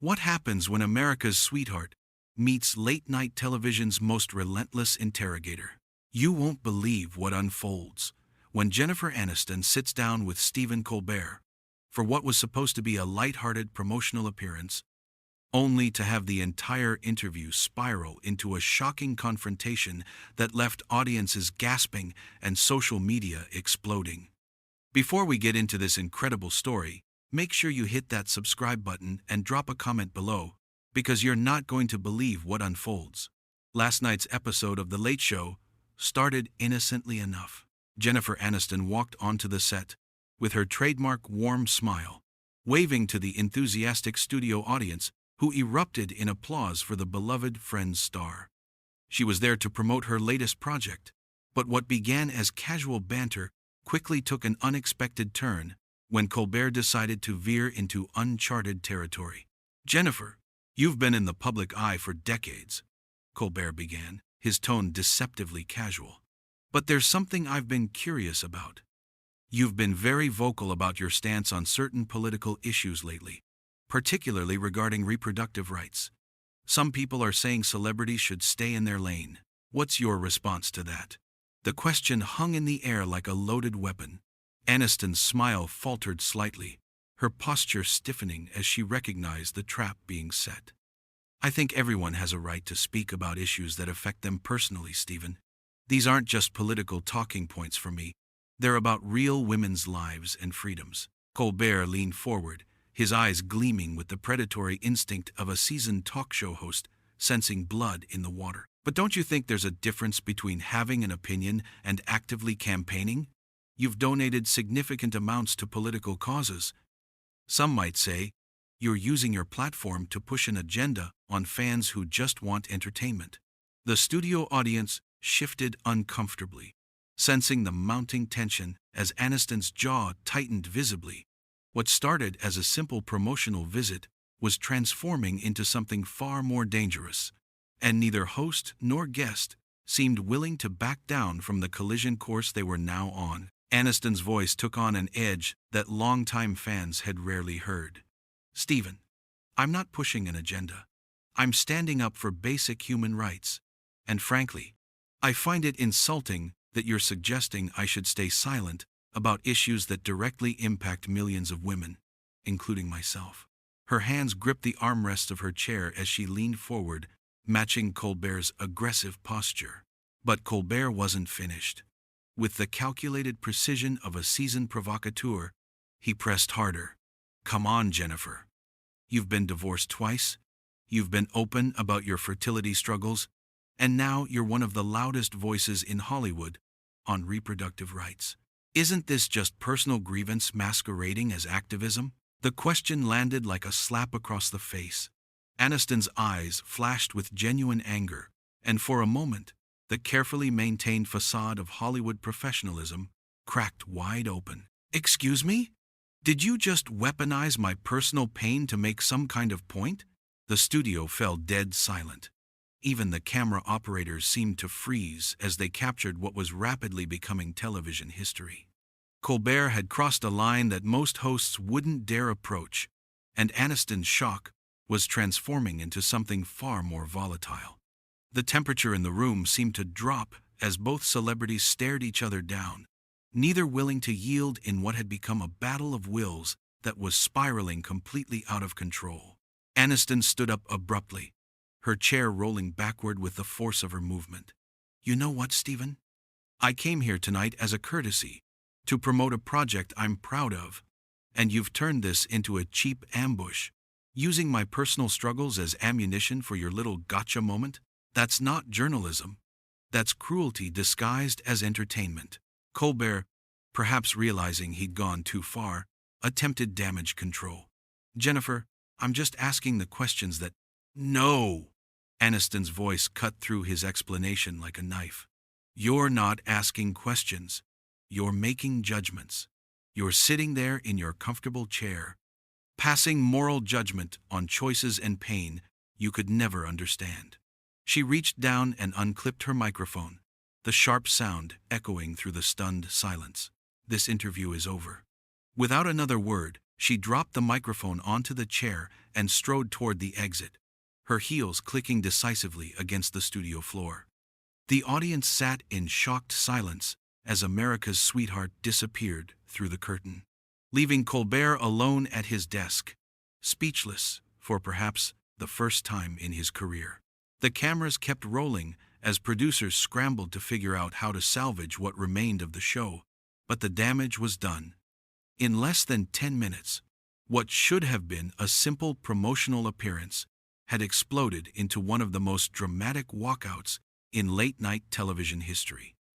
What happens when America's sweetheart meets late-night television's most relentless interrogator? You won't believe what unfolds when Jennifer Aniston sits down with Stephen Colbert for what was supposed to be a light-hearted promotional appearance, only to have the entire interview spiral into a shocking confrontation that left audiences gasping and social media exploding. Before we get into this incredible story, make sure you hit that subscribe button and drop a comment below, because you're not going to believe what unfolds. Last night's episode of The Late Show started innocently enough. Jennifer Aniston walked onto the set with her trademark warm smile, waving to the enthusiastic studio audience who erupted in applause for the beloved Friends star. She was there to promote her latest project, but what began as casual banter quickly took an unexpected turn when Colbert decided to veer into uncharted territory. "Jennifer, you've been in the public eye for decades," Colbert began, his tone deceptively casual. "But there's something I've been curious about. You've been very vocal about your stance on certain political issues lately, particularly regarding reproductive rights. Some people are saying celebrities should stay in their lane. What's your response to that?" The question hung in the air like a loaded weapon. Aniston's smile faltered slightly, her posture stiffening as she recognized the trap being set. "I think everyone has a right to speak about issues that affect them personally, Stephen. These aren't just political talking points for me. They're about real women's lives and freedoms." Colbert leaned forward, his eyes gleaming with the predatory instinct of a seasoned talk show host sensing blood in the water. "But don't you think there's a difference between having an opinion and actively campaigning? You've donated significant amounts to political causes. Some might say you're using your platform to push an agenda on fans who just want entertainment." The studio audience shifted uncomfortably, sensing the mounting tension as Aniston's jaw tightened visibly. What started as a simple promotional visit was transforming into something far more dangerous, and neither host nor guest seemed willing to back down from the collision course they were now on. Aniston's voice took on an edge that longtime fans had rarely heard. "Stephen, I'm not pushing an agenda. I'm standing up for basic human rights. And frankly, I find it insulting that you're suggesting I should stay silent about issues that directly impact millions of women, including myself." Her hands gripped the armrests of her chair as she leaned forward, matching Colbert's aggressive posture. But Colbert wasn't finished. With the calculated precision of a seasoned provocateur, he pressed harder. "Come on, Jennifer. You've been divorced twice, you've been open about your fertility struggles, and now you're one of the loudest voices in Hollywood on reproductive rights. Isn't this just personal grievance masquerading as activism?" The question landed like a slap across the face. Aniston's eyes flashed with genuine anger, and for a moment, the carefully maintained facade of Hollywood professionalism cracked wide open. "Excuse me? Did you just weaponize my personal pain to make some kind of point?" The studio fell dead silent. Even the camera operators seemed to freeze as they captured what was rapidly becoming television history. Colbert had crossed a line that most hosts wouldn't dare approach, and Aniston's shock was transforming into something far more volatile. The temperature in the room seemed to drop as both celebrities stared each other down, neither willing to yield in what had become a battle of wills that was spiraling completely out of control. Aniston stood up abruptly, her chair rolling backward with the force of her movement. "You know what, Stephen? I came here tonight as a courtesy, to promote a project I'm proud of, and you've turned this into a cheap ambush, using my personal struggles as ammunition for your little gotcha moment. That's not journalism. That's cruelty disguised as entertainment." Colbert, perhaps realizing he'd gone too far, attempted damage control. "Jennifer, I'm just asking the questions that—" "No!" Aniston's voice cut through his explanation like a knife. "You're not asking questions. You're making judgments. You're sitting there in your comfortable chair, passing moral judgment on choices and pain you could never understand." She reached down and unclipped her microphone, the sharp sound echoing through the stunned silence. "This interview is over." Without another word, She dropped the microphone onto the chair and strode toward the exit, her heels clicking decisively against the studio floor. The audience sat in shocked silence as America's sweetheart disappeared through the curtain, leaving Colbert alone at his desk, speechless for perhaps the first time in his career. The cameras kept rolling as producers scrambled to figure out how to salvage what remained of the show, but the damage was done. In less than 10 minutes, what should have been a simple promotional appearance had exploded into one of the most dramatic walkouts in late-night television history.